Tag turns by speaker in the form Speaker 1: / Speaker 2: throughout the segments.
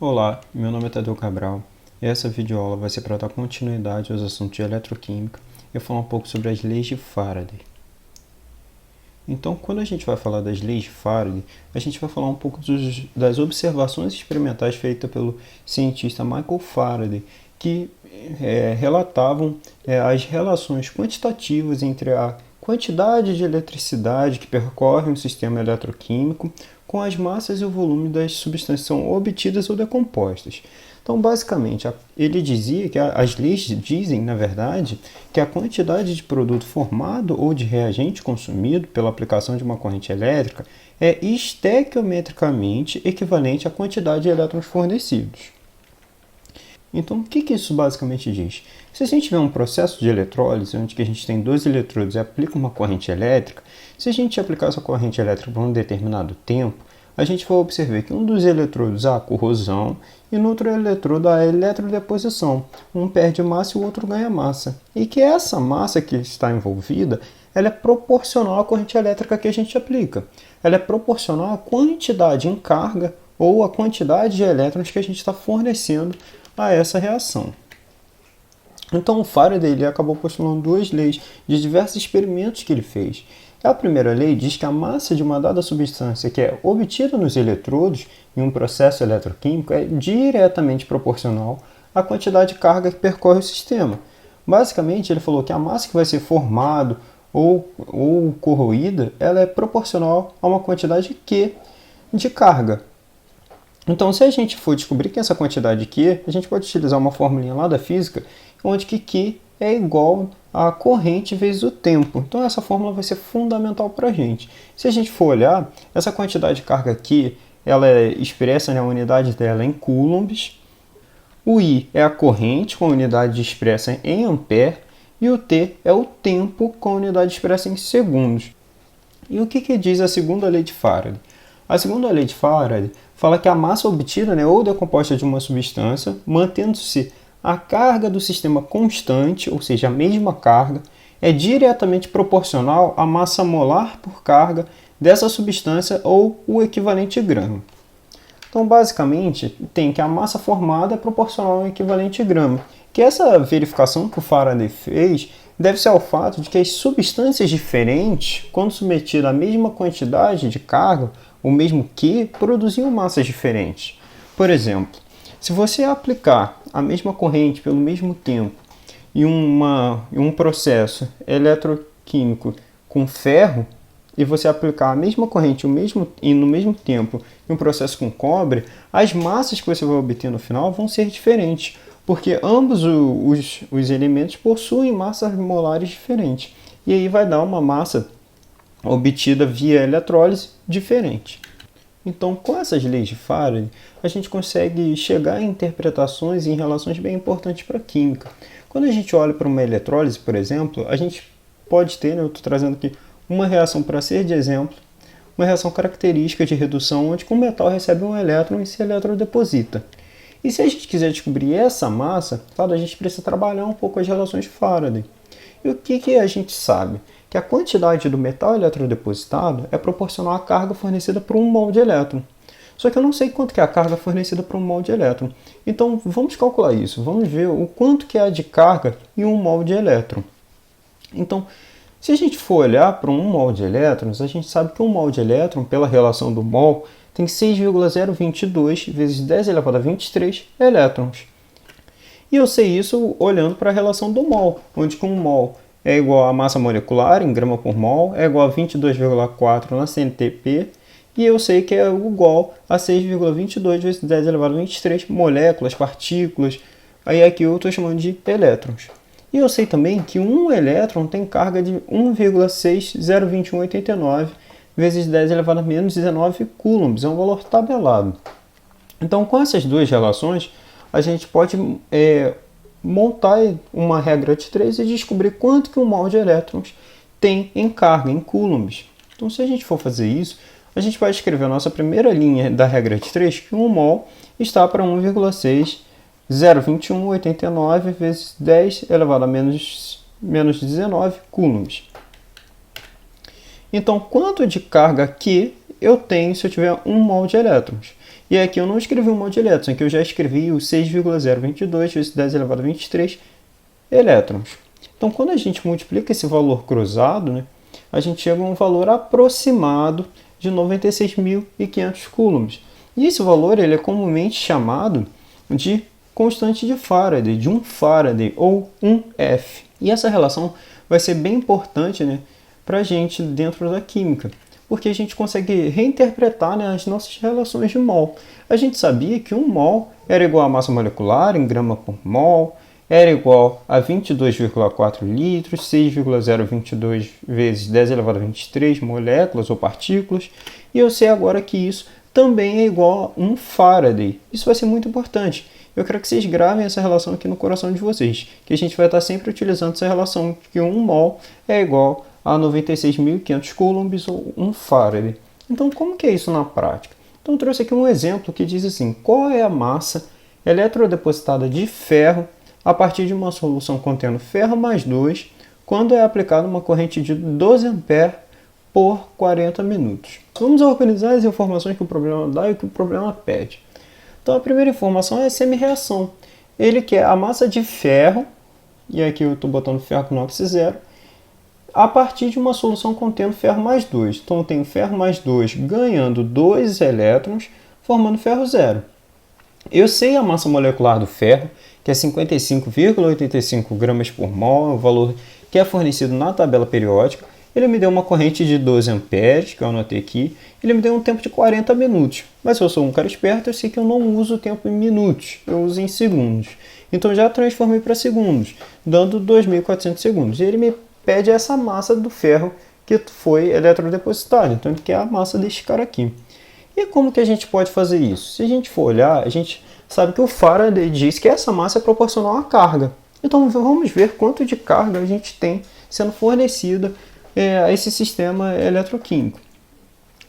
Speaker 1: Olá, meu nome é Tadeu Cabral e essa videoaula vai ser para dar continuidade aos assuntos de eletroquímica e falar um pouco sobre as leis de Faraday. Então, quando a gente vai falar das leis de Faraday, a gente vai falar um pouco das observações experimentais feitas pelo cientista Michael Faraday, que relatavam as relações quantitativas entre a quantidade de eletricidade que percorre um sistema eletroquímico com as massas e o volume das substâncias que são obtidas ou decompostas. Então, basicamente, ele dizia que as leis dizem, na verdade, que a quantidade de produto formado ou de reagente consumido pela aplicação de uma corrente elétrica é estequiometricamente equivalente à quantidade de elétrons fornecidos. Então, o que isso basicamente diz? Se a gente tiver um processo de eletrólise, onde a gente tem dois eletrodos e aplica uma corrente elétrica, se a gente aplicar essa corrente elétrica por um determinado tempo, a gente vai observar que um dos eletrodos há corrosão e no outro eletrodo há eletrodeposição. Um perde massa e o outro ganha massa. E que essa massa que está envolvida, ela é proporcional à corrente elétrica que a gente aplica. Ela é proporcional à quantidade em carga ou à quantidade de elétrons que a gente está fornecendo a essa reação. Então o Faraday ele acabou postulando duas leis de diversos experimentos que ele fez. A primeira lei diz que a massa de uma dada substância que é obtida nos eletrodos em um processo eletroquímico é diretamente proporcional à quantidade de carga que percorre o sistema. Basicamente, ele falou que a massa que vai ser formada ou corroída ela é proporcional a uma quantidade Q de carga. Então, se a gente for descobrir que essa quantidade Q, a gente pode utilizar uma formulinha lá da física, onde que Q é igual a corrente vezes o tempo. Então essa fórmula vai ser fundamental para a gente. Se a gente for olhar, essa quantidade de carga aqui, ela é expressa na unidade dela em coulombs. O I é a corrente com a unidade expressa em ampere. E o T é o tempo com a unidade expressa em segundos. E o que diz a segunda lei de Faraday? A segunda lei de Faraday fala que a massa obtida ou decomposta de uma substância, mantendo-se a carga do sistema constante, ou seja, a mesma carga, é diretamente proporcional à massa molar por carga dessa substância ou o equivalente grama. Então, basicamente, tem que a massa formada é proporcional ao equivalente grama. Que essa verificação que o Faraday fez deve-se ao fato de que as substâncias diferentes, quando submetidas à mesma quantidade de carga, o mesmo Q, produziam massas diferentes. Por exemplo, se você aplicar a mesma corrente pelo mesmo tempo em um processo eletroquímico com ferro, e você aplicar a mesma corrente no mesmo tempo em um processo com cobre, as massas que você vai obter no final vão ser diferentes, porque ambos os elementos possuem massas molares diferentes. E aí vai dar uma massa obtida via eletrólise diferente. Então, com essas leis de Faraday, a gente consegue chegar a interpretações em relações bem importantes para a química. Quando a gente olha para uma eletrólise, por exemplo, a gente pode ter, eu estou trazendo aqui uma reação para ser de exemplo, uma reação característica de redução, onde um metal recebe um elétron e esse elétron deposita. E se a gente quiser descobrir essa massa, claro, a gente precisa trabalhar um pouco as relações de Faraday. E o que a gente sabe? Que a quantidade do metal eletrodepositado é proporcional à carga fornecida por um mol de elétron. Só que eu não sei quanto que é a carga fornecida por um mol de elétron. Então vamos calcular isso, vamos ver o quanto que é de carga em um mol de elétron. Então, se a gente for olhar para um mol de elétrons, a gente sabe que um mol de elétron, pela relação do mol, tem 6,022 vezes 10 elevado a 23 elétrons. E eu sei isso olhando para a relação do mol, onde um mol é igual a massa molecular em grama por mol, é igual a 22,4 na CNTP, e eu sei que é igual a 6,22 vezes 10 elevado a 23 moléculas, partículas, aí aqui eu estou chamando de elétrons. E eu sei também que um elétron tem carga de 1,602189 vezes 10 elevado a menos 19 coulombs, é um valor tabelado. Então, com essas duas relações, a gente pode montar uma regra de 3 e descobrir quanto que um mol de elétrons tem em carga, em coulombs. Então, se a gente for fazer isso, a gente vai escrever a nossa primeira linha da regra de 3, que um mol está para 1,602189 vezes 10 elevado a menos 19 coulombs. Então, quanto de carga Q eu tenho se eu tiver 1 mol de elétrons? E aqui eu não escrevi um mol de elétrons, aqui eu já escrevi o 6,022 vezes 10 elevado a 23 elétrons. Então, quando a gente multiplica esse valor cruzado, né, a gente chega a um valor aproximado de 96.500 coulombs. E esse valor ele é comumente chamado de constante de Faraday, de 1 Faraday ou 1F. E essa relação vai ser bem importante, né, para a gente dentro da química, porque a gente consegue reinterpretar, né, as nossas relações de mol. A gente sabia que 1 mol era igual a massa molecular em grama por mol, era igual a 22,4 litros, 6,022 vezes 10 elevado a 23 moléculas ou partículas, e eu sei agora que isso também é igual a 1 Faraday. Isso vai ser muito importante. Eu quero que vocês gravem essa relação aqui no coração de vocês, que a gente vai estar sempre utilizando essa relação, que 1 mol é igual a 96.500 coulombs ou 1 Faraday. Então, como que é isso na prática? Então, eu trouxe aqui um exemplo que diz assim, qual é a massa eletrodepositada de ferro a partir de uma solução contendo ferro mais 2, quando é aplicada uma corrente de 12 A por 40 minutos. Vamos organizar as informações que o problema dá e que o problema pede. Então, a primeira informação é a semi-reação. Ele quer a massa de ferro, e aqui eu estou botando ferro com NOx zero, a partir de uma solução contendo ferro mais 2. Então, eu tenho ferro mais 2 ganhando 2 elétrons, formando ferro zero. Eu sei a massa molecular do ferro, que é 55,85 gramas por mol, é o valor que é fornecido na tabela periódica. Ele me deu uma corrente de 12 amperes, que eu anotei aqui. Ele me deu um tempo de 40 minutos. Mas se eu sou um cara esperto, eu sei que eu não uso o tempo em minutos, eu uso em segundos. Então já transformei para segundos, dando 2.400 segundos. E ele me pede essa massa do ferro que foi eletrodepositada. Então ele quer a massa desse cara aqui. E como que a gente pode fazer isso? Se a gente for olhar, a gente sabe que o Faraday diz que essa massa é proporcional à carga. Então vamos ver quanto de carga a gente tem sendo fornecida a esse sistema eletroquímico.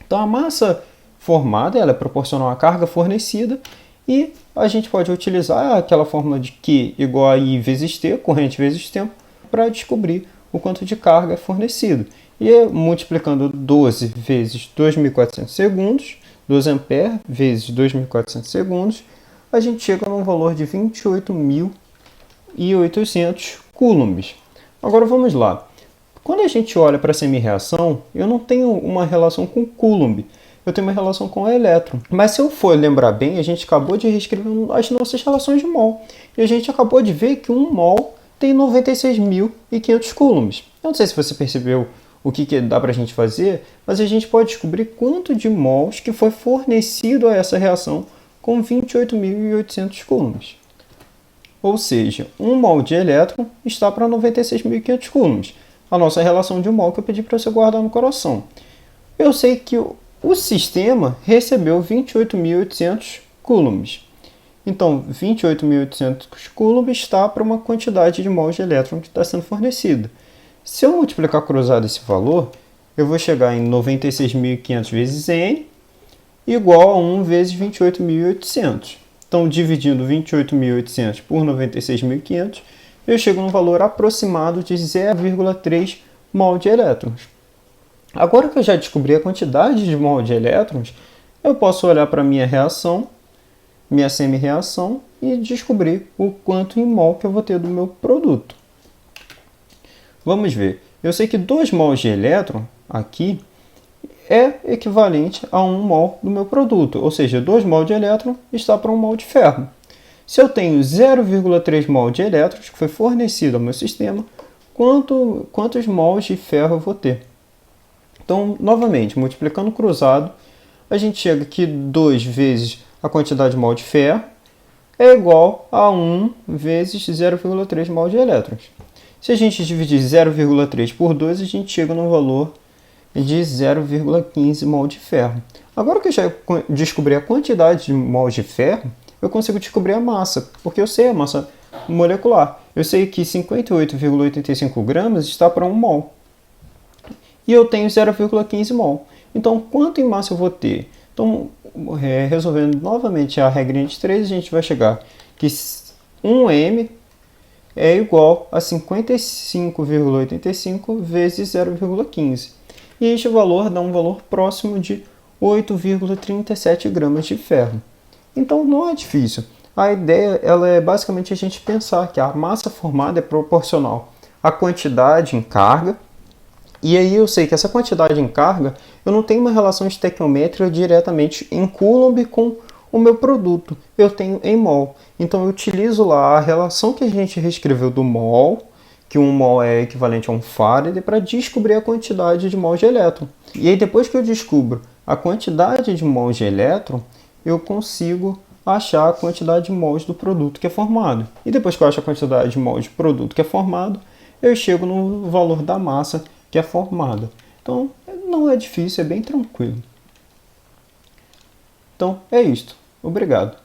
Speaker 1: Então a massa formada ela é proporcional à carga fornecida e a gente pode utilizar aquela fórmula de Q igual a I vezes T, corrente vezes tempo, para descobrir o quanto de carga é fornecido. E multiplicando 12 vezes 2.400 segundos, 12 amperes vezes 2.400 segundos, a gente chega num valor de 28.800 coulombs. Agora vamos lá. Quando a gente olha para a semi-reação, eu não tenho uma relação com coulomb, eu tenho uma relação com elétron. Mas se eu for lembrar bem, a gente acabou de reescrever as nossas relações de mol. E a gente acabou de ver que 1 mol tem 96.500 coulombs. Eu não sei se você percebeu o que dá para a gente fazer, mas a gente pode descobrir quanto de mols que foi fornecido a essa reação com 28.800 coulombs. Ou seja, 1 mol de elétron está para 96.500 coulombs. A nossa relação de mol que eu pedi para você guardar no coração. Eu sei que o sistema recebeu 28.800 coulombs. Então, 28.800 coulombs está para uma quantidade de mols de elétron que está sendo fornecida. Se eu multiplicar cruzado esse valor, eu vou chegar em 96.500 vezes N igual a 1 vezes 28.800. Então, dividindo 28.800 por 96.500, eu chego num valor aproximado de 0,3 mol de elétrons. Agora que eu já descobri a quantidade de mol de elétrons, eu posso olhar para a minha reação, minha semi-reação, e descobrir o quanto em mol que eu vou ter do meu produto. Vamos ver. Eu sei que 2 mols de elétron aqui é equivalente a 1 mol do meu produto, ou seja, 2 mol de elétron está para 1 mol de ferro. Se eu tenho 0,3 mol de elétrons que foi fornecido ao meu sistema, quantos mols de ferro eu vou ter? Então, novamente, multiplicando cruzado, a gente chega que 2 vezes a quantidade de mol de ferro é igual a 1 vezes 0,3 mol de elétrons. Se a gente dividir 0,3 por 2, a gente chega no valor de 0,15 mol de ferro. Agora que eu já descobri a quantidade de mols de ferro, eu consigo descobrir a massa, porque eu sei a massa molecular. Eu sei que 58,85 gramas está para 1 mol. E eu tenho 0,15 mol. Então, quanto em massa eu vou ter? Então, resolvendo novamente a regrinha de 3, a gente vai chegar que 1m é igual a 55,85 vezes 0,15. E este valor dá um valor próximo de 8,37 gramas de ferro. Então não é difícil. A ideia ela é basicamente a gente pensar que a massa formada é proporcional à quantidade em carga. E aí eu sei que essa quantidade em carga, eu não tenho uma relação estequiométrica diretamente em Coulomb com o meu produto. Eu tenho em mol. Então eu utilizo lá a relação que a gente reescreveu do mol, que um mol é equivalente a um Faraday, para descobrir a quantidade de mols de elétron. E aí depois que eu descubro a quantidade de mols de elétron, eu consigo achar a quantidade de mols do produto que é formado. E depois que eu acho a quantidade de mols de produto que é formado, eu chego no valor da massa que é formada. Então, não é difícil, é bem tranquilo. Então, é isto. Obrigado.